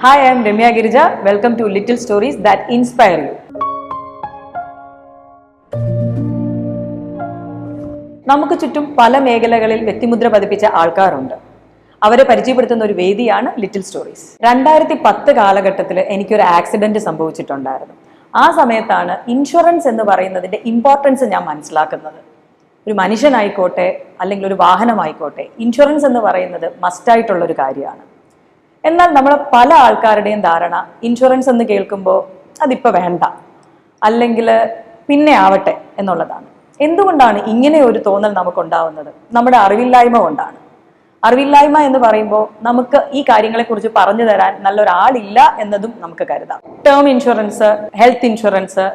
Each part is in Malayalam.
Hi, I am Ramya Girija. Welcome to Little Stories that Inspire You. നമുക്ക് ചുറ്റും പല മേഖലകളിൽ വ്യക്തിമുദ്ര പതിപ്പിച്ച ആൾക്കാരുണ്ട്. അവരെ പരിചയപ്പെടുത്തുന്ന ഒരു വേദിയാണ് ലിറ്റിൽ സ്റ്റോറീസ്. 2010 കാലഘട്ടത്തിൽ എനിക്കൊരു ആക്സിഡന്റ് സംഭവിച്ചിട്ടുണ്ടായിരുന്നു. ആ സമയത്താണ് ഇൻഷുറൻസ് എന്ന് പറയുന്നതിന്റെ ഇമ്പോർട്ടൻസ് ഞാൻ മനസ്സിലാക്കുന്നത്. ഒരു മനുഷ്യനായിക്കോട്ടെ അല്ലെങ്കിൽ ഒരു വാഹനമായിക്കോട്ടെ, ഇൻഷുറൻസ് എന്ന് പറയുന്നത് മസ്റ്റായിട്ടുള്ള ഒരു കാര്യമാണ്. എന്നാൽ നമ്മളെ പല ആൾക്കാരുടെയും ധാരണ ഇൻഷുറൻസ് എന്ന് കേൾക്കുമ്പോൾ അതിപ്പോൾ വേണ്ട, അല്ലെങ്കിൽ പിന്നെ ആവട്ടെ എന്നുള്ളതാണ്. എന്തുകൊണ്ടാണ് ഇങ്ങനെ ഒരു തോന്നൽ നമുക്കുണ്ടാവുന്നത്? നമ്മുടെ അറിവില്ലായ്മ കൊണ്ടാണ്. അറിവില്ലായ്മ എന്ന് പറയുമ്പോൾ നമുക്ക് ഈ കാര്യങ്ങളെക്കുറിച്ച് പറഞ്ഞു തരാൻ നല്ലൊരാളില്ല എന്നതും നമുക്ക് കരുതാം. Term insurance, health insurance,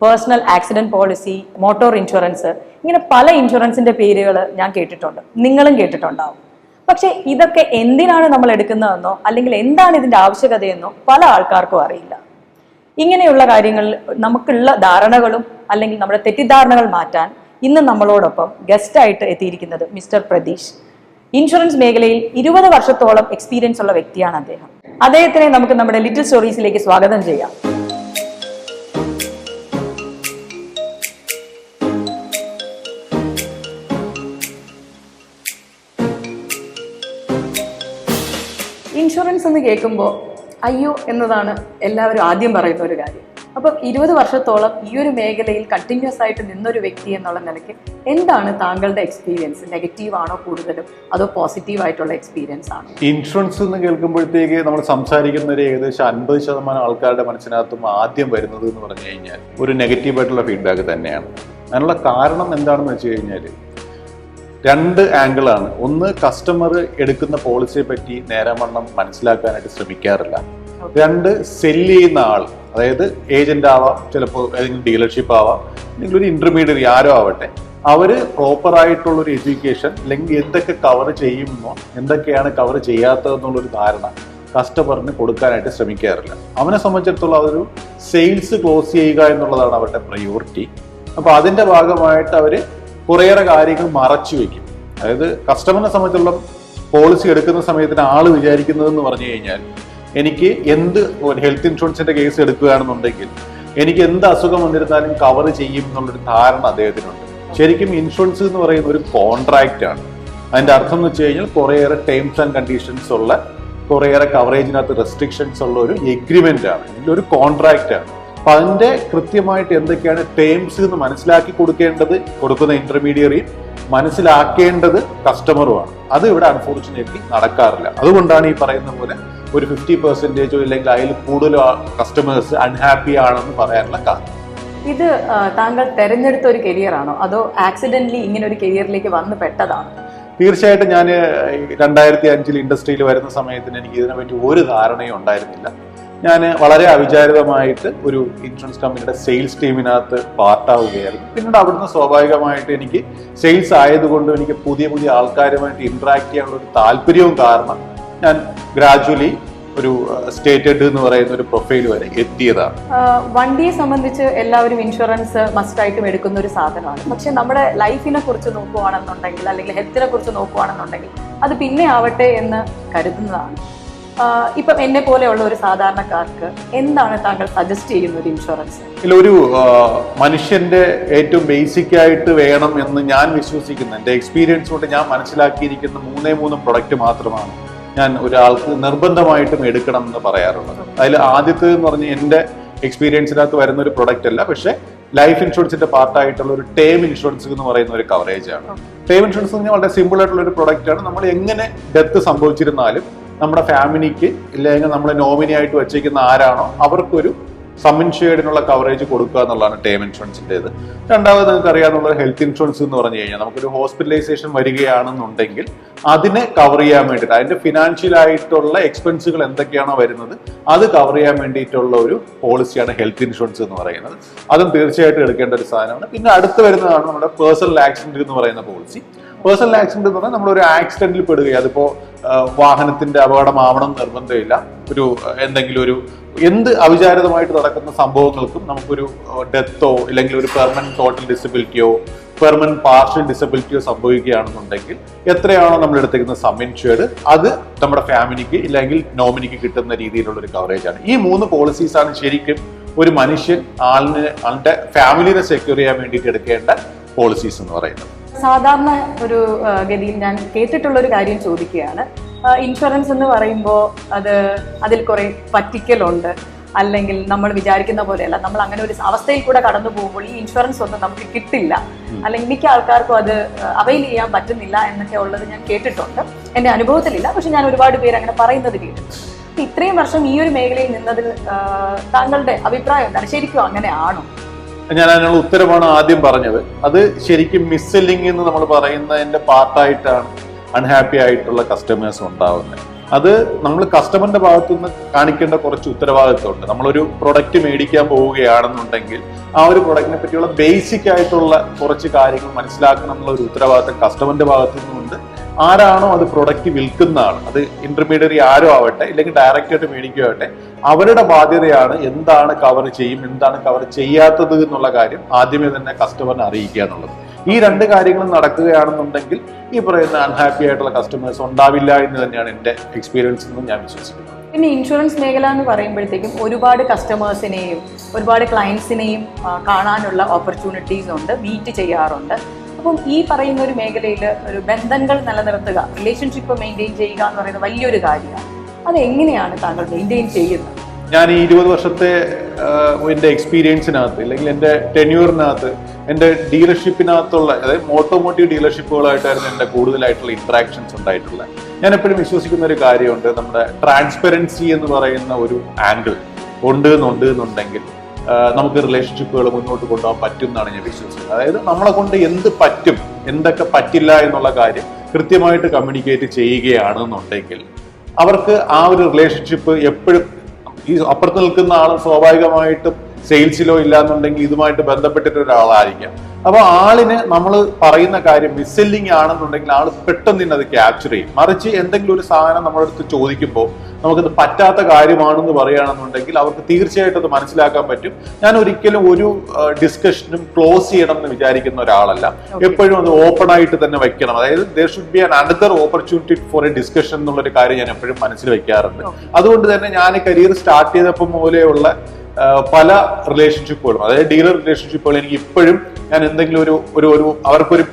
personal accident policy, motor insurance, ഇങ്ങനെ പല ഇൻഷുറൻസിന്റെ പേരുകൾ ഞാൻ കേട്ടിട്ടുണ്ട്, നിങ്ങളും കേട്ടിട്ടുണ്ടാവും. പക്ഷെ ഇതൊക്കെ എന്തിനാണ് നമ്മൾ എടുക്കുന്നതെന്നോ അല്ലെങ്കിൽ എന്താണ് ഇതിന്റെ ആവശ്യകതയെന്നോ പല ആൾക്കാർക്കും അറിയില്ല. ഇങ്ങനെയുള്ള കാര്യങ്ങളിൽ നമുക്കുള്ള ധാരണകളും അല്ലെങ്കിൽ നമ്മുടെ തെറ്റിദ്ധാരണകൾ മാറ്റാൻ ഇന്ന് നമ്മളോടൊപ്പം ഗസ്റ്റായിട്ട് എത്തിയിരിക്കുന്നത് മിസ്റ്റർ പ്രതീഷ്. ഇൻഷുറൻസ് മേഖലയിൽ 20 വർഷത്തോളം എക്സ്പീരിയൻസ് ഉള്ള വ്യക്തിയാണ് അദ്ദേഹം. അദ്ദേഹത്തിനെ നമുക്ക് നമ്മുടെ ലിറ്റിൽ സ്റ്റോറീസിലേക്ക് സ്വാഗതം ചെയ്യാം. ഇൻഷുറൻസ് എന്ന് കേൾക്കുമ്പോൾ അയ്യോ എന്നതാണ് എല്ലാവരും ആദ്യം പറയുന്ന ഒരു കാര്യം. അപ്പം 20 വർഷത്തോളം ഈ ഒരു മേഖലയിൽ കണ്ടിന്യൂസ് ആയിട്ട് നിന്നൊരു വ്യക്തി എന്നുള്ള നിലയ്ക്ക് എന്താണ് താങ്കളുടെ എക്സ്പീരിയൻസ്? നെഗറ്റീവ് ആണോ കൂടുതലും, അതോ പോസിറ്റീവ് ആയിട്ടുള്ള എക്സ്പീരിയൻസ് ആണോ? ഇൻഷുറൻസ് എന്ന് കേൾക്കുമ്പോഴത്തേക്ക് നമ്മൾ സംസാരിക്കുന്ന ഒരു ഏകദേശം 50% ആൾക്കാരുടെ മനസ്സിനകത്തും ആദ്യം വരുന്നത് എന്ന് പറഞ്ഞു കഴിഞ്ഞാൽ ഒരു നെഗറ്റീവായിട്ടുള്ള ഫീഡ്ബാക്ക് തന്നെയാണ്. അതിനുള്ള കാരണം എന്താണെന്ന് വെച്ച് കഴിഞ്ഞാൽ 2 ആംഗിളാണ്. ഒന്ന്, കസ്റ്റമർ എടുക്കുന്ന പോളിസിയെ പറ്റി നേരവണ്ണം മനസ്സിലാക്കാനായിട്ട് ശ്രമിക്കാറില്ല. 2, സെല്ല് ചെയ്യുന്ന ആൾ, അതായത് ഏജന്റ് ആവാം, ചിലപ്പോൾ ഏതെങ്കിലും ഡീലർഷിപ്പ് ആവാം, അല്ലെങ്കിൽ ഒരു ഇന്റർമീഡിയറി ആരോ ആവട്ടെ, അവര് പ്രോപ്പറായിട്ടുള്ളൊരു എഡ്യൂക്കേഷൻ അല്ലെങ്കിൽ എന്തൊക്കെ കവർ ചെയ്യുമെന്നോ എന്തൊക്കെയാണ് കവർ ചെയ്യാത്തതെന്നുള്ളൊരു ധാരണ കസ്റ്റമറിന് കൊടുക്കാനായിട്ട് ശ്രമിക്കാറില്ല. അവനെ സംബന്ധിച്ചിടത്തോളം അതൊരു സെയിൽസ് ക്ലോസ് ചെയ്യുക എന്നുള്ളതാണ് അവരുടെ പ്രയോറിറ്റി. അപ്പോൾ അതിന്റെ ഭാഗമായിട്ട് അവര് കുറേയേറെ കാര്യങ്ങൾ മറച്ചു വെക്കും. അതായത് കസ്റ്റമറിനെ സംബന്ധിച്ചിടത്തോളം പോളിസി എടുക്കുന്ന സമയത്തിന് ആള് വിചാരിക്കുന്നതെന്ന് പറഞ്ഞു കഴിഞ്ഞാൽ, എനിക്ക് എന്ത് ഹെൽത്ത് ഇൻഷുറൻസിന്റെ കേസ് എടുക്കുകയാണെന്നുണ്ടെങ്കിൽ എനിക്ക് എന്ത് അസുഖം വന്നിരുന്നാലും കവർ ചെയ്യും എന്നുള്ളൊരു ധാരണ അദ്ദേഹത്തിനുണ്ട്. ശരിക്കും ഇൻഷുറൻസ് എന്ന് പറയുന്ന ഒരു കോൺട്രാക്റ്റ് ആണ്. അതിന്റെ അർത്ഥം എന്ന് വെച്ച് കഴിഞ്ഞാൽ കുറേയേറെ ടേംസ് ആൻഡ് കണ്ടീഷൻസ് ഉള്ള, കുറേയേറെ കവറേജിനകത്ത് റെസ്ട്രിക്ഷൻസ് ഉള്ള ഒരു എഗ്രിമെന്റ് ആണ്, ഒരു കോൺട്രാക്റ്റ് ആണ്. അപ്പൊ അതിന്റെ കൃത്യമായിട്ട് എന്തൊക്കെയാണ് ടേംസ് എന്ന് മനസ്സിലാക്കി കൊടുക്കുന്ന ഇന്റർമീഡിയറിയും മനസ്സിലാക്കേണ്ടത് കസ്റ്റമറുമാണ്. അത് ഇവിടെ അൺഫോർച്ചുനേറ്റ്ലി നടക്കാറില്ല. അതുകൊണ്ടാണ് ഈ പറയുന്ന പോലെ ഒരു 50% ഇല്ലെങ്കിൽ അതിൽ കൂടുതൽ കസ്റ്റമേഴ്സ് അൺഹാപ്പി ആണെന്ന് പറയാനുള്ള കാരണം. ഇത് താങ്കൾ തെരഞ്ഞെടുത്ത ഒരു കരിയർ ആണോ, അതോ ആക്സിഡന്റലി ഇങ്ങനെ ഒരു കരിയറിലേക്ക് വന്ന് പെട്ടതാണോ? തീർച്ചയായിട്ടും ഞാൻ 2005 ഇൻഡസ്ട്രിയിൽ വരുന്ന സമയത്തിന് എനിക്ക് ഇതിനെപ്പറ്റി ഒരു ധാരണയും ഉണ്ടായിരുന്നില്ല. ഞാൻ വളരെ അവിചാരിതമായിട്ട് ഒരു ഇൻഷുറൻസ് കമ്പനിയുടെ സെയിൽസ് ടീമിനകത്ത് പാർട്ടാവുകയായിരുന്നു. പിന്നീട് അവിടുന്ന് സ്വാഭാവികമായിട്ട് എനിക്ക് സെയിൽസ് ആയതുകൊണ്ടും എനിക്ക് പുതിയ പുതിയ ആൾക്കാരുമായിട്ട് ഇന്ററാക്ട് ചെയ്യാനുള്ള ഒരു താല്പര്യവും കാരണം ഞാൻ ഗ്രാജുവലി ഒരു സ്റ്റേറ്റഡ് എന്ന് പറയുന്ന ഒരു പ്രൊഫൈൽ വരെ എത്തിയതാണ്. വണ്ടിയെ സംബന്ധിച്ച് എല്ലാവരും ഇൻഷുറൻസ് മസ്റ്റായിട്ടും എടുക്കുന്ന ഒരു സാധനമാണ്. പക്ഷെ നമ്മുടെ ലൈഫിനെ കുറിച്ച് നോക്കുകയാണെന്നുണ്ടെങ്കിൽ അല്ലെങ്കിൽ ഹെൽത്തിനെ കുറിച്ച് നോക്കുകയാണെന്നുണ്ടെങ്കിൽ അത് പിന്നെ ആവട്ടെ എന്ന് കരുതുന്നതാണ്. ഇപ്പം എന്നെ പോലെയുള്ള ഒരു സാധാരണക്കാർക്ക് എന്താണ് താങ്കൾ സജസ്റ്റ് ചെയ്യുന്ന ഒരു ഇൻഷുറൻസ്? ഒരു മനുഷ്യന്റെ ഏറ്റവും ബേസിക് ആയിട്ട് വേണം എന്ന് ഞാൻ വിശ്വസിക്കുന്ന, എൻ്റെ എക്സ്പീരിയൻസ് കൊണ്ട് ഞാൻ മനസ്സിലാക്കിയിരിക്കുന്ന 3 പ്രൊഡക്റ്റ് മാത്രമാണ് ഞാൻ ഒരാൾക്ക് നിർബന്ധമായിട്ടും എടുക്കണം എന്ന് പറയാറുള്ളത്. അതിൽ ആദ്യത്തെ എന്ന് പറഞ്ഞാൽ എൻ്റെ എക്സ്പീരിയൻസിനകത്ത് വരുന്ന ഒരു പ്രൊഡക്റ്റ് അല്ല, പക്ഷെ ലൈഫ് ഇൻഷുറൻസിന്റെ പാർട്ടായിട്ടുള്ള ഒരു ടേം ഇൻഷുറൻസ് എന്ന് പറയുന്ന ഒരു കവറേജ് ആണ്. ടേം ഇൻഷുറൻസ് എന്ന് പറഞ്ഞാൽ വളരെ സിമ്പിൾ ആയിട്ടുള്ള ഒരു പ്രൊഡക്റ്റ് ആണ്. നമ്മൾ എങ്ങനെ ഡെത്ത് സംഭവിച്ചിരുന്നാലും നമ്മുടെ ഫാമിലിക്ക് ഇല്ലെങ്കിൽ നമ്മളെ നോമിനി ആയിട്ട് വെച്ചേക്കുന്ന ആരാണോ അവർക്കൊരു സം ഇൻഷുർഡിനുള്ള കവറേജ് കൊടുക്കുക എന്നുള്ളതാണ് ടേം ഇൻഷുറൻസിൻ്റെത്. രണ്ടാമത് നിങ്ങൾക്ക് അറിയാവുന്ന ഹെൽത്ത് ഇൻഷുറൻസ് എന്ന് പറഞ്ഞു കഴിഞ്ഞാൽ നമുക്കൊരു ഹോസ്പിറ്റലൈസേഷൻ വരികയാണെന്നുണ്ടെങ്കിൽ അതിനെ കവർ ചെയ്യാൻ വേണ്ടിയിട്ട് അതിന്റെ ഫിനാൻഷ്യൽ ആയിട്ടുള്ള എക്സ്പെൻസുകൾ എന്തൊക്കെയാണോ വരുന്നത് അത് കവർ ചെയ്യാൻ വേണ്ടിയിട്ടുള്ള ഒരു പോളിസിയാണ് ഹെൽത്ത് ഇൻഷുറൻസ് എന്ന് പറയുന്നത്. അതും തീർച്ചയായിട്ടും എടുക്കേണ്ട ഒരു സാധനമാണ്. പിന്നെ അടുത്ത് വരുന്നതാണ് നമ്മുടെ പേഴ്സണൽ ആക്സിഡന്റ് എന്ന് പറയുന്ന പോളിസി. പേഴ്സണൽ ആക്സിഡന്റ് എന്ന് പറഞ്ഞാൽ നമ്മളൊരു ആക്സിഡന്റിൽ പെടുകയാണ്. അതിപ്പോ വാഹനത്തിന്റെ അപകടമാവണം നിർബന്ധമില്ല. എന്തെങ്കിലും എന്ത് അവിചാരിതമായിട്ട് നടക്കുന്ന സംഭവങ്ങൾക്കും നമുക്കൊരു ഡെത്തോ ഇല്ലെങ്കിൽ ഒരു പെർമനന്റ് ടോട്ടൽ ഡിസബിലിറ്റിയോ പെർമനന്റ് പാർഷ്യൽ ഡിസബിലിറ്റിയോ സംഭവിക്കുകയാണെന്നുണ്ടെങ്കിൽ എത്രയാണോ നമ്മൾ എടുത്തിരിക്കുന്ന സം ഇൻഷ്വേർഡ് അത് നമ്മുടെ ഫാമിലിക്ക് ഇല്ലെങ്കിൽ നോമിനിക്ക് കിട്ടുന്ന രീതിയിലുള്ള ഒരു കവറേജ് ആണ്. ഈ 3 പോളിസീസാണ് ശരിക്കും ഒരു മനുഷ്യൻ ആളുടെ ഫാമിലിനെ സെക്യൂർ ചെയ്യാൻ വേണ്ടിയിട്ട് എടുക്കേണ്ട പോളിസീസ് എന്ന് പറയുന്നത്. സാധാരണ ഒരു ഗതിയിൽ ഞാൻ കേട്ടിട്ടുള്ള ഒരു കാര്യം ചോദിക്കുകയാണ്. ഇൻഷുറൻസ് എന്ന് പറയുമ്പോൾ അതിൽ കുറെ പറ്റിക്കലുണ്ട്, അല്ലെങ്കിൽ നമ്മൾ വിചാരിക്കുന്ന പോലെയല്ല, നമ്മൾ അങ്ങനെ ഒരു അവസ്ഥയിൽ കൂടെ കടന്നു പോകുമ്പോൾ ഈ ഇൻഷുറൻസ് ഒന്നും നമുക്ക് കിട്ടില്ല, അല്ലെങ്കിൽ മിക്ക ആൾക്കാർക്കും അത് അവൈൽ ചെയ്യാൻ പറ്റുന്നില്ല എന്നൊക്കെ ഉള്ളത് ഞാൻ കേട്ടിട്ടുണ്ട്. എൻ്റെ അനുഭവത്തിലില്ല, പക്ഷെ ഞാൻ ഒരുപാട് പേര് അങ്ങനെ പറയുന്നത് കേട്ടിട്ടുണ്ട്. ഇത്രയും വർഷം ഈ ഒരു മേഖലയിൽ നിന്നതിൽ താങ്കളുടെ അഭിപ്രായം എന്താണ്? ശരിക്കും അങ്ങനെയാണോ? ഞാൻ അതിനുള്ള ഉത്തരമാണ് ആദ്യം പറഞ്ഞത്. അത് ശരിക്കും മിസ്സെല്ലിംഗ് എന്ന് നമ്മൾ പറയുന്നതിന്റെ പാർട്ടായിട്ടാണ് അൺഹാപ്പി ആയിട്ടുള്ള കസ്റ്റമേഴ്സ് ഉണ്ടാവുന്നത്. അത് നമ്മൾ കസ്റ്റമറിന്റെ ഭാഗത്തുനിന്ന് കാണിക്കേണ്ട കുറച്ച് ഉത്തരവാദിത്വമുണ്ട്. നമ്മളൊരു പ്രൊഡക്റ്റ് മേടിക്കാൻ പോവുകയാണെന്നുണ്ടെങ്കിൽ ആ ഒരു പ്രൊഡക്റ്റിനെ പറ്റിയുള്ള ബേസിക് ആയിട്ടുള്ള കുറച്ച് കാര്യങ്ങൾ മനസ്സിലാക്കണം എന്നുള്ള ഒരു ഉത്തരവാദിത്വം കസ്റ്റമറിന്റെ ഭാഗത്തു നിന്നുണ്ട്. ആരാണോ അത് പ്രൊഡക്റ്റ് വിൽക്കുന്ന ആൾ, അത് ഇന്റർമീഡിയറി ആരോ ആവട്ടെ ഇല്ലെങ്കിൽ ഡയറക്റ്റ് ആയിട്ട് മേടിക്കുകയാവട്ടെ, അവരുടെ ബാധ്യതയാണ് എന്താണ് കവർ ചെയ്യും, എന്താണ് കവർ ചെയ്യാത്തത് എന്നുള്ള കാര്യം ആദ്യമേ തന്നെ കസ്റ്റമറിനെ അറിയിക്കുക എന്നുള്ളത്. ഈ 2 കാര്യങ്ങളും നടക്കുകയാണെന്നുണ്ടെങ്കിൽ ഈ പറയുന്ന അൺഹാപ്പി ആയിട്ടുള്ള കസ്റ്റമേഴ്സ് ഉണ്ടാവില്ല എന്ന് തന്നെയാണ് എൻ്റെ എക്സ്പീരിയൻസ് എന്ന് ഞാൻ വിശ്വസിക്കുന്നത്. പിന്നെ ഇൻഷുറൻസ് മേഖല എന്ന് പറയുമ്പോഴത്തേക്കും ഒരുപാട് കസ്റ്റമേഴ്സിനെയും ഒരുപാട് ക്ലയൻസിനെയും കാണാനുള്ള ഓപ്പർച്യൂണിറ്റീസ് ഉണ്ട്, മീറ്റ് ചെയ്യാറുണ്ട്. അപ്പം ഈ പറയുന്ന ഒരു മേഖലയിൽ ഒരു ബന്ധങ്ങൾ നിലനിർത്തുക, റിലേഷൻഷിപ്പ് മെയിൻറ്റെയിൻ ചെയ്യുക എന്ന് പറയുന്നത് വലിയൊരു കാര്യമാണ്. അത് എങ്ങനെയാണ് താങ്കൾ മെയിൻറ്റെയിൻ ചെയ്യുന്നത്? ഞാൻ ഈ 20 വർഷത്തെ എൻ്റെ എക്സ്പീരിയൻസിനകത്ത് അല്ലെങ്കിൽ എൻ്റെ ടെന്യൂറിനകത്ത് എൻ്റെ ഡീലർഷിപ്പിനകത്തുള്ള, അതായത് ഓട്ടോമോട്ടീവ് ഡീലർഷിപ്പുകളായിട്ടായിരുന്നു എൻ്റെ കൂടുതലായിട്ടുള്ള ഇന്ററാക്ഷൻസ് ഉണ്ടായിട്ടുള്ളത്. ഞാൻ എപ്പോഴും വിശ്വസിക്കുന്ന ഒരു കാര്യമുണ്ട്, നമ്മുടെ ട്രാൻസ്പെറൻസി എന്ന് പറയുന്ന ഒരു ആംഗിൾ എന്നുണ്ടെങ്കിൽ നമുക്ക് റിലേഷൻഷിപ്പുകൾ മുന്നോട്ട് കൊണ്ടുപോകാൻ പറ്റും എന്നാണ് ഞാൻ വിശ്വസിക്കുന്നത്. അതായത് നമ്മളെ കൊണ്ട് എന്ത് പറ്റും, എന്തൊക്കെ പറ്റില്ല എന്നുള്ള കാര്യം കൃത്യമായിട്ട് കമ്മ്യൂണിക്കേറ്റ് ചെയ്യുകയാണെന്നുണ്ടെങ്കിൽ അവർക്ക് ആ ഒരു റിലേഷൻഷിപ്പ് എപ്പോഴും, ഈ അപ്പുറത്ത് നിൽക്കുന്ന ആൾ സ്വാഭാവികമായിട്ടും സെയിൽസിലോ ഇല്ലാന്നുണ്ടെങ്കിൽ ഇതുമായിട്ട് ബന്ധപ്പെട്ടിട്ട് ഒരാളായിരിക്കാം. അപ്പൊ ആളിന് നമ്മൾ പറയുന്ന കാര്യം മിസ്സെല്ലിംഗ് ആണെന്നുണ്ടെങ്കിൽ ആൾ പെട്ടെന്ന് തന്നെ അത് ക്യാപ്ചർ ചെയ്യും. മറിച്ച് എന്തെങ്കിലും ഒരു സാധനം നമ്മുടെ അടുത്ത് ചോദിക്കുമ്പോൾ നമുക്കത് പറ്റാത്ത കാര്യമാണെന്ന് പറയുകയാണെന്നുണ്ടെങ്കിൽ അവർക്ക് തീർച്ചയായിട്ടും അത് മനസ്സിലാക്കാൻ പറ്റും. ഞാൻ ഒരിക്കലും ഒരു ഡിസ്കഷനും ക്ലോസ് ചെയ്യണം എന്ന് വിചാരിക്കുന്ന ഒരാളല്ല. എപ്പോഴും അത് ഓപ്പൺ ആയിട്ട് തന്നെ വെക്കണം. അതായത് there should be an another opportunity for a discussion എന്നുള്ളൊരു കാര്യം ഞാൻ എപ്പോഴും മനസ്സിൽ വെക്കാറുണ്ട്. അതുകൊണ്ട് തന്നെ ഞാൻ കരിയർ സ്റ്റാർട്ട് ചെയ്തപ്പോൾ മൂലയുള്ള പല റിലേഷൻഷിപ്പുകളും, അതായത് ഡീലർ റിലേഷൻഷിപ്പുകൾ എനിക്ക് ഇപ്പോഴും ഞാൻ എന്തെങ്കിലും ഒരു അവർക്കൊരു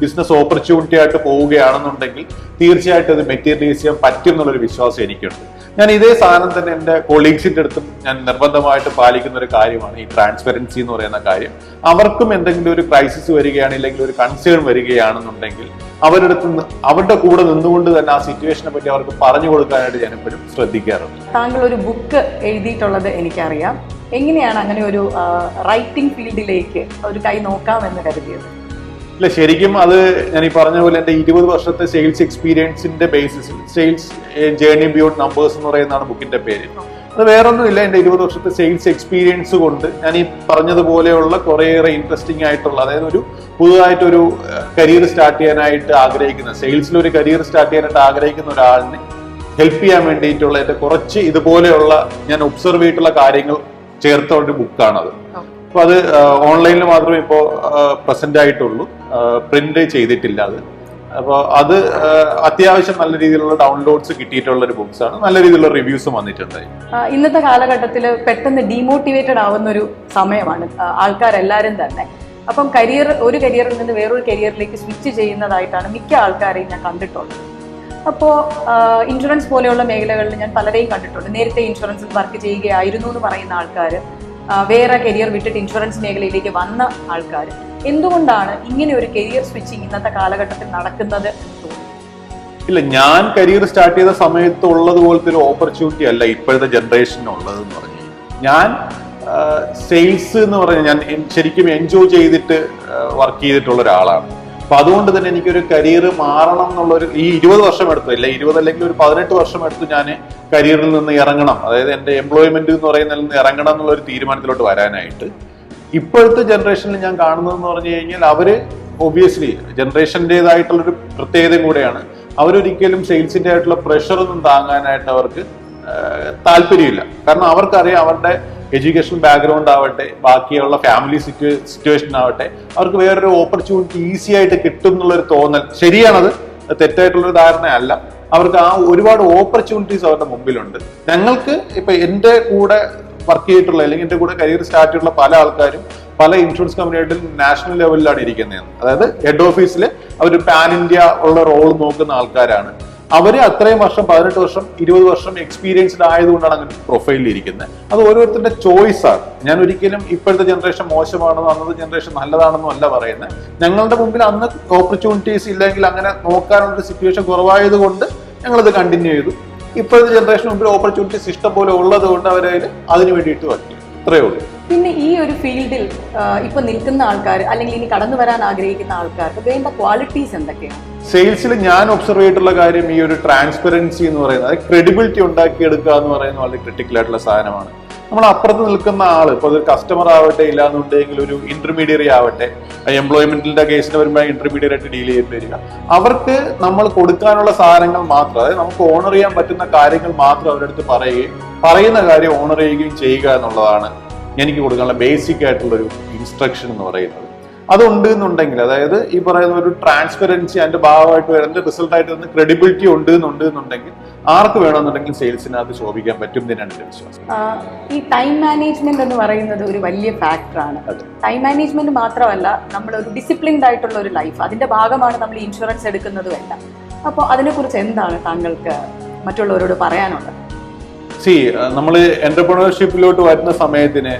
ബിസിനസ് ഓപ്പർച്യൂണിറ്റി ആയിട്ട് പോവുകയാണെന്നുണ്ടെങ്കിൽ തീർച്ചയായിട്ടും അത് മെറ്റീരിയലൈസ് ചെയ്യാൻ പറ്റും എന്നുള്ളൊരു വിശ്വാസം എനിക്കുണ്ട്. ഞാൻ ഇതേ സാധനം തന്നെ എൻ്റെ കൊളീഗ്സിന്റെ അടുത്തും ഞാൻ നിർബന്ധമായിട്ട് പാലിക്കുന്ന ഒരു കാര്യമാണ് ഈ ട്രാൻസ്പെറൻസി എന്ന് പറയുന്ന കാര്യം. അവർക്കും എന്തെങ്കിലും ഒരു ക്രൈസിസ് വരികയാണ് ഇല്ലെങ്കിൽ ഒരു കൺസേൺ വരികയാണെന്നുണ്ടെങ്കിൽ അവരുടെ കൂടെ നിന്നുകൊണ്ട് തന്നെ ആ സിറ്റുവേഷനെ പറ്റി അവർക്ക് പറഞ്ഞു കൊടുക്കാനായിട്ട് ഞാൻ എപ്പോഴും ശ്രദ്ധിക്കാറുണ്ട്. താങ്കൾ ഒരു ബുക്ക് എഴുതിയിട്ടുള്ളത് എനിക്കറിയാം. എങ്ങനെയാണ് അങ്ങനെ ഒരു റൈറ്റിംഗ് ഫീൽഡിലേക്ക് ഒരു കൈ നോക്കാമെന്ന് കരുതിയത്? ഇല്ല, ശരിക്കും അത് ഞാൻ ഈ പറഞ്ഞ പോലെ എൻ്റെ 20 വർഷത്തെ സെയിൽസ് എക്സ്പീരിയൻസിന്റെ ബേസിസിൽ സെയിൽസ് ജേർണി ബിയോണ്ട് നമ്പേഴ്സ് എന്ന് പറയുന്നതാണ് ബുക്കിന്റെ പേര്. അത് വേറൊന്നുമില്ല, എൻ്റെ 20 വർഷത്തെ സെയിൽസ് എക്സ്പീരിയൻസ് കൊണ്ട് ഞാൻ ഈ പറഞ്ഞതുപോലെയുള്ള കുറേയേറെ ഇൻട്രസ്റ്റിംഗ് ആയിട്ടുള്ള, അതായത് ഒരു പുതുതായിട്ടൊരു കരിയർ സ്റ്റാർട്ട് ചെയ്യാനായിട്ട് ആഗ്രഹിക്കുന്ന, സെയിൽസിൽ ഒരു കരിയർ സ്റ്റാർട്ട് ചെയ്യാനായിട്ട് ആഗ്രഹിക്കുന്ന ഒരാളിനെ ഹെൽപ്പ് ചെയ്യാൻ വേണ്ടിയിട്ടുള്ള എൻ്റെ കുറച്ച് ഇതുപോലെയുള്ള ഞാൻ ഒബ്സർവ് ചെയ്തിട്ടുള്ള കാര്യങ്ങൾ ചേർത്ത ഒരു ബുക്കാണത്. അപ്പൊ അത് ഓൺലൈനിൽ മാത്രമേ ഇപ്പോൾ പ്രസന്റ് ആയിട്ടുള്ളൂ, പ്രിന്റ് ചെയ്തിട്ടില്ല അത്. അപ്പോൾ അത് അത്യാവശ്യം നല്ല രീതിയിലുള്ള ഡൗൺലോഡ്സ് കിട്ടിയിട്ടുള്ള ഒരു ബുക്സ് ആണ്. നല്ല രീതിയിലുള്ള റിവ്യൂസും വന്നിട്ടുണ്ട്. ഇന്നത്തെ കാലഘട്ടത്തിൽ പെട്ടെന്ന് ഡീമോട്ടിവേറ്റഡ് ആവുന്ന ഒരു സമയമാണ് ആൾക്കാരെല്ലാവരും തന്നെ. അപ്പം ഒരു കരിയറിൽ നിന്ന് വേറൊരു കരിയറിലേക്ക് സ്വിച്ച് ചെയ്യുന്നതായിട്ടാണ് മിക്ക ആൾക്കാരെയും ഞാൻ കണ്ടിട്ടുള്ളത്. അപ്പോൾ ഇൻഷുറൻസ് പോലെയുള്ള മേഖലകളിൽ ഞാൻ പലരെയും കണ്ടിട്ടുണ്ട്. നേരത്തെ ഇൻഷുറൻസിൽ വർക്ക് ചെയ്യുകയായിരുന്നു എന്ന് പറയുന്ന ആൾക്കാർ, വേറെ കരിയർ വിട്ടിട്ട് ഇൻഷുറൻസ് മേഖലയിലേക്ക് വന്ന ആൾക്കാർ. എന്തുകൊണ്ടാണ് ഇങ്ങനെ ഒരു കരിയർ സ്വിച്ചിങ് ഇന്നത്തെ കാലഘട്ടത്തിൽ നടക്കുന്നത് എന്ന് തോന്നുന്നു? ഇല്ല, ഞാൻ കരിയർ സ്റ്റാർട്ട് ചെയ്ത സമയത്ത് ഉള്ളതുപോലത്തെ ഒരു ഓപ്പർച്യൂണിറ്റി അല്ല ഇപ്പോഴത്തെ ജനറേഷനുള്ളത് എന്ന് പറഞ്ഞു. ഞാൻ സെയിൽസ് എന്ന് പറഞ്ഞാൽ ഞാൻ ശരിക്കും എൻജോയ് ചെയ്തിട്ട് വർക്ക് ചെയ്തിട്ടുള്ള ഒരാളാണ്. അപ്പൊ അതുകൊണ്ട് തന്നെ എനിക്കൊരു കരിയർ മാറണം എന്നുള്ളൊരു ഈ 20 വർഷം എടുത്തു, ഇല്ല 20 അല്ലെങ്കിൽ ഒരു 18 വർഷം എടുത്ത് ഞാൻ കരിയറിൽ നിന്ന് ഇറങ്ങണം, അതായത് എൻ്റെ എംപ്ലോയ്മെന്റ് എന്ന് പറയുന്നതിൽ നിന്ന് ഇറങ്ങണം എന്നുള്ളൊരു തീരുമാനത്തിലോട്ട് വരാനായിട്ട്. ഇപ്പോഴത്തെ ജനറേഷനിൽ ഞാൻ കാണുന്നതെന്ന് പറഞ്ഞു കഴിഞ്ഞാൽ അവര് ഒബ്വിയസ്ലി ജനറേഷൻ്റെതായിട്ടുള്ളൊരു പ്രത്യേകതയും കൂടെയാണ്. അവരൊരിക്കലും സെയിൽസിന്റെ ആയിട്ടുള്ള പ്രഷറൊന്നും താങ്ങാനായിട്ട് അവർക്ക് താല്പര്യമില്ല. കാരണം അവർക്കറിയാം അവരുടെ എഡ്യൂക്കേഷണൽ ബാക്ക്ഗ്രൗണ്ട് ആവട്ടെ, ബാക്കിയുള്ള ഫാമിലി സിറ്റുവേഷൻ ആവട്ടെ, അവർക്ക് വേറൊരു ഓപ്പർച്യൂണിറ്റി ഈസി ആയിട്ട് കിട്ടും എന്നുള്ളൊരു തോന്നൽ ശരിയാണത്, തെറ്റായിട്ടുള്ളൊരു ധാരണയല്ല. അവർക്ക് ആ ഒരുപാട് ഓപ്പർച്യൂണിറ്റീസ് അവരുടെ മുമ്പിലുണ്ട്. ഞങ്ങൾക്ക് ഇപ്പൊ എന്റെ കൂടെ വർക്ക് ചെയ്തിട്ടുള്ള അല്ലെങ്കിൽ എന്റെ കൂടെ കരിയർ സ്റ്റാർട്ട് ചെയ്തിട്ടുള്ള പല ആൾക്കാരും പല ഇൻഷുറൻസ് കമ്പനിയായിട്ട് നാഷണൽ ലെവലിലാണ് ഇരിക്കുന്നത്. അതായത് ഹെഡ് ഓഫീസിൽ അവർ പാൻ ഇന്ത്യ ഉള്ള റോൾ നോക്കുന്ന ആൾക്കാരാണ്. അവര് അത്രയും വർഷം, 18 വർഷം 20 വർഷം എക്സ്പീരിയൻസ്ഡ് ആയതുകൊണ്ടാണ് അങ്ങനെ പ്രൊഫൈലിൽ ഇരിക്കുന്നത്. അത് ഓരോരുത്തരുടെ ചോയ്സ് ആണ്. ഞാൻ ഒരിക്കലും ഇപ്പോഴത്തെ ജനറേഷൻ മോശമാണെന്നോ അന്നത്തെ ജനറേഷൻ നല്ലതാണെന്നോ അല്ല പറയുന്നത്. ഞങ്ങളുടെ മുമ്പിൽ അന്ന് ഓപ്പർച്യൂണിറ്റീസ് ഇല്ലെങ്കിൽ അങ്ങനെ നോക്കാനുള്ള സിറ്റുവേഷൻ കുറവായത് കൊണ്ട് ഞങ്ങളത് കണ്ടിന്യൂ ചെയ്തു. ഇപ്പോഴത്തെ ജനറേഷൻ മുമ്പിൽ ഓപ്പർച്യൂണിറ്റീസ് ഇഷ്ടം പോലെ ഉള്ളത് കൊണ്ട് അതിന് വേണ്ടിയിട്ട് വർക്ക്. ഇത്രയേ ഉള്ളൂ. പിന്നെ ഈ ഒരു ഫീൽഡിൽ ഇപ്പൊ നിൽക്കുന്ന ആൾക്കാർ അല്ലെങ്കിൽ ഇനി കടന്നു വരാൻ ആഗ്രഹിക്കുന്ന ആൾക്കാർക്ക് വേണ്ട ക്വാളിറ്റീസ് എന്തൊക്കെയാണ്? സെയിൽസിൽ ഞാൻ ഒബ്സർവ് ചെയ്തിട്ടുള്ള കാര്യം ഈ ഒരു ട്രാൻസ്പെറൻസി എന്ന് പറയുന്നത്, ക്രെഡിബിലിറ്റി ഉണ്ടാക്കിയെടുക്കുക എന്ന് പറയുന്നത് വളരെ ക്രിട്ടിക്കൽ ആയിട്ടുള്ള സാധനമാണ്. നമ്മൾ അപ്പുറത്ത് നിൽക്കുന്ന ആള്, ഇപ്പൊ ഒരു കസ്റ്റമർ ആവട്ടെ, ഇല്ലാന്നുണ്ടെങ്കിൽ ഒരു ഇന്റർമീഡിയറി ആവട്ടെ, എംപ്ലോയ്മെന്റിന്റെ കേസിന് വരുമ്പോൾ ഇന്റർമീഡിയറ്റ് ആയിട്ട് ഡീൽ ചെയ്യേണ്ടി വരിക. അവർക്ക് നമ്മൾ കൊടുക്കാനുള്ള സാധനങ്ങൾ മാത്രം, അതായത് നമുക്ക് ഓണർ ചെയ്യാൻ പറ്റുന്ന കാര്യങ്ങൾ മാത്രം അവരുടെ അടുത്ത് പറയുകയും പറയുന്ന കാര്യം ഓണർ ചെയ്യുകയും ചെയ്യുക എന്നുള്ളതാണ് എനിക്ക് കൊടുക്കാനുള്ള ബേസിക് ആയിട്ടുള്ള ഒരു ഇൻസ്ട്രക്ഷൻ എന്ന് പറയുന്നത്. അതുണ്ട് എന്നുണ്ടെങ്കിൽ, അതായത് ഈ പറയുന്ന ഒരു ട്രാൻസ്പെറൻസി അതിന്റെ ഭാഗമായിട്ട് വരുന്ന റിസൾട്ട് ആയിട്ട് വരുന്ന ക്രെഡിബിലിറ്റി ഉണ്ട് എന്നുണ്ടെങ്കിൽ ആർക്ക് വേണമെന്നുണ്ടെങ്കിൽ സെയിൽസിനകത്ത് ശോഭിക്കാൻ പറ്റും എന്നാണ് എന്റെ വിശ്വാസം. ഈ ടൈം മാനേജ്മെന്റ് എന്ന് പറയുന്നത് ഒരു വലിയ ഫാക്ടറാണ്. ടൈം മാനേജ്മെന്റ് മാത്രമല്ല, നമ്മൾ ഒരു ഡിസിപ്ലിൻഡ് ആയിട്ടുള്ള ഒരു ലൈഫ്, അതിന്റെ ഭാഗമാണ് നമ്മൾ ഇൻഷുറൻസ് എടുക്കുന്നതും എല്ലാം. അപ്പോൾ അതിനെക്കുറിച്ച് എന്താണ് താങ്കൾക്ക് മറ്റുള്ളവരോട് പറയാനുള്ളത്? നമ്മൾ എന്റർപ്രണർഷിപ്പിലോട്ട് വരുന്ന സമയത്തിന്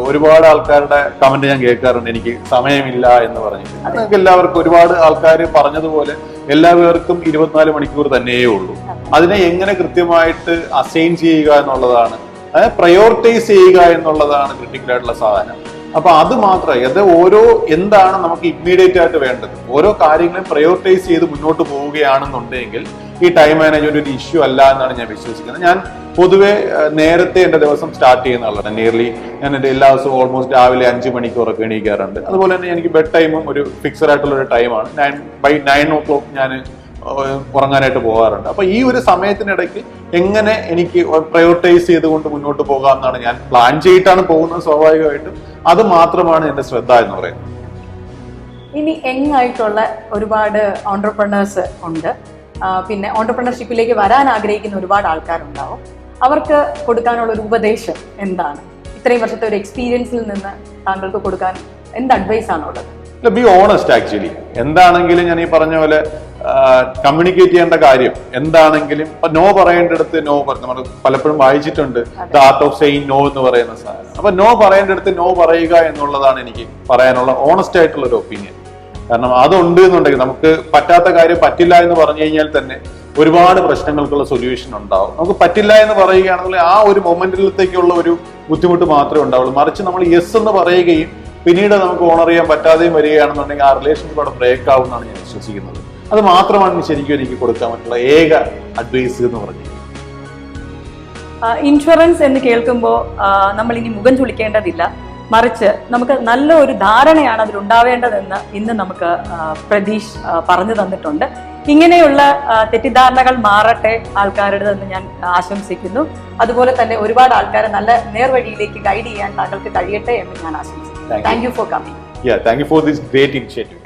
ഒരുപാട് ആൾക്കാരുടെ കമന്റ് ഞാൻ കേൾക്കാറുണ്ട്, എനിക്ക് സമയമില്ല എന്ന് പറഞ്ഞിട്ട്. നിങ്ങൾക്ക് എല്ലാവർക്കും ഒരുപാട് ആൾക്കാർ പറഞ്ഞതുപോലെ എല്ലാവർക്കും 24 മണിക്കൂർ തന്നെയേ ഉള്ളൂ. അതിനെ എങ്ങനെ കൃത്യമായിട്ട് അസൈൻ ചെയ്യുക എന്നുള്ളതാണ്, പ്രയോറിറ്റൈസ് ചെയ്യുക എന്നുള്ളതാണ് ക്രിട്ടിക്കൽ ആയിട്ടുള്ള സാധനം. അപ്പൊ അത് മാത്രമേ, അത് എന്താണ് നമുക്ക് ഇമ്മീഡിയറ്റ് ആയിട്ട് വേണ്ടത്, ഓരോ കാര്യങ്ങളെയും പ്രയോറിറ്റൈസ് ചെയ്ത് മുന്നോട്ട് പോവുകയാണെന്നുണ്ടെങ്കിൽ ഈ ടൈം മാനേജ്മെന്റ് ഒരു ഇഷ്യൂ അല്ല എന്നാണ് ഞാൻ വിശ്വസിക്കുന്നത്. ഞാൻ പൊതുവെ നേരത്തെ എന്റെ ദിവസം സ്റ്റാർട്ട് ചെയ്യുന്ന ആളാണ്. ഞാൻ എന്റെ എല്ലാ ദിവസവും ഓൾമോസ്റ്റ് രാവിലെ 5 മണിക്കൂറൊക്കെ എണീക്കാറുണ്ട്. അതുപോലെ തന്നെ എനിക്ക് ബെഡ് ടൈമും ഒരു ഫിക്സഡ് ആയിട്ടുള്ള ഒരു ടൈമാണ്. 9 o'clock ഞാൻ ഉറങ്ങാനായിട്ട് പോകാറുണ്ട്. അപ്പൊ ഈ ഒരു സമയത്തിനിടയ്ക്ക് എങ്ങനെ എനിക്ക് പ്രയോറിറ്റൈസ് ചെയ്തുകൊണ്ട് മുന്നോട്ട് പോകാം എന്നാണ് ഞാൻ പ്ലാൻ ചെയ്തിട്ടാണ് പോകുന്നത്. സ്വാഭാവികമായിട്ടും അത് മാത്രമാണ് എന്റെ ശ്രദ്ധ എന്ന് പറയുന്നത്. ഇനി യങ്ങായിട്ടുള്ള ഒരുപാട് ഓൺട്രപ്രണേഴ്സ് ഉണ്ട്, പിന്നെ ഓൺട്രപ്രണർഷിപ്പിലേക്ക് വരാൻ ആഗ്രഹിക്കുന്ന ഒരുപാട് ആൾക്കാരുണ്ടാവും. അവർക്ക് കൊടുക്കാനുള്ള ഒരു ഉപദേശം എന്താണ്? ഇത്രയും വർഷത്തെ ഒരു എക്സ്പീരിയൻസിൽ നിന്ന് താങ്കൾക്ക് കൊടുക്കാൻ എന്ത് അഡ്വൈസ് ആണുള്ളത്? Be honest. ആക്ച്വലി എന്താണെങ്കിലും ഞാൻ ഈ പറഞ്ഞ പോലെ കമ്മ്യൂണിക്കേറ്റ് ചെയ്യേണ്ട കാര്യം എന്താണെങ്കിലും ഇപ്പൊ നോ പറയേണ്ടടുത്ത് നോ പറഞ്ഞു. നമ്മൾ പലപ്പോഴും വായിച്ചിട്ടുണ്ട് the art of saying no എന്ന് പറയുന്ന സാധനം. അപ്പൊ നോ പറയേണ്ടടുത്ത് നോ പറയുക എന്നുള്ളതാണ് എനിക്ക് പറയാനുള്ള ഓണസ്റ്റ് ആയിട്ടുള്ള ഒരു ഒപ്പീനിയൻ. കാരണം അതുണ്ട് എന്നുണ്ടെങ്കിൽ, നമുക്ക് പറ്റാത്ത കാര്യം പറ്റില്ല എന്ന് പറഞ്ഞു കഴിഞ്ഞാൽ തന്നെ ഒരുപാട് പ്രശ്നങ്ങൾക്കുള്ള സൊല്യൂഷൻ ഉണ്ടാവും. നമുക്ക് പറ്റില്ല എന്ന് പറയുകയാണെങ്കിൽ ആ ഒരു മൊമെന്റിലത്തേക്കുള്ള ഒരു ബുദ്ധിമുട്ട് മാത്രമേ ഉണ്ടാവുള്ളൂ. മറിച്ച് നമ്മൾ യെസ് എന്ന് പറയുകയും പിന്നീട് നമുക്ക് ഓണർ ചെയ്യാൻ പറ്റാതെയും വരികയാണെന്നുണ്ടെങ്കിൽ ആ റിലേഷൻഷിപ്പ് അവിടെ ബ്രേക്ക് ആവും എന്നാണ് ഞാൻ വിശ്വസിക്കുന്നത്. അത് മാത്രമാണ് ശരിക്കും എനിക്ക് കൊടുക്കാൻ പറ്റുള്ള ഏക അഡ്വൈസ് എന്ന് പറഞ്ഞത്. ഇൻഷുറൻസ് എന്ന് കേൾക്കുമ്പോൾ നമ്മൾ ഇനി മുഖം ചുളിക്കേണ്ടതില്ല, മറിച്ച് നമുക്ക് നല്ല ഒരു ധാരണയാണ് അതിലുണ്ടാവേണ്ടതെന്ന് ഇന്ന് നമുക്ക് പ്രതീഷ് പറഞ്ഞു തന്നിട്ടുണ്ട്. ഇങ്ങനെയുള്ള തെറ്റിദ്ധാരണകൾ മാറട്ടെ ആൾക്കാരുടെ എന്ന് ഞാൻ ആശംസിക്കുന്നു. അതുപോലെ തന്നെ ഒരുപാട് ആൾക്കാരെ നല്ല നേർവഴിയിലേക്ക് ഗൈഡ് ചെയ്യാൻ താങ്കൾക്ക് കഴിയട്ടെ എന്ന് ഞാൻ ആശംസിക്കുന്നു. Thank you for coming. Thank you for this great initiative.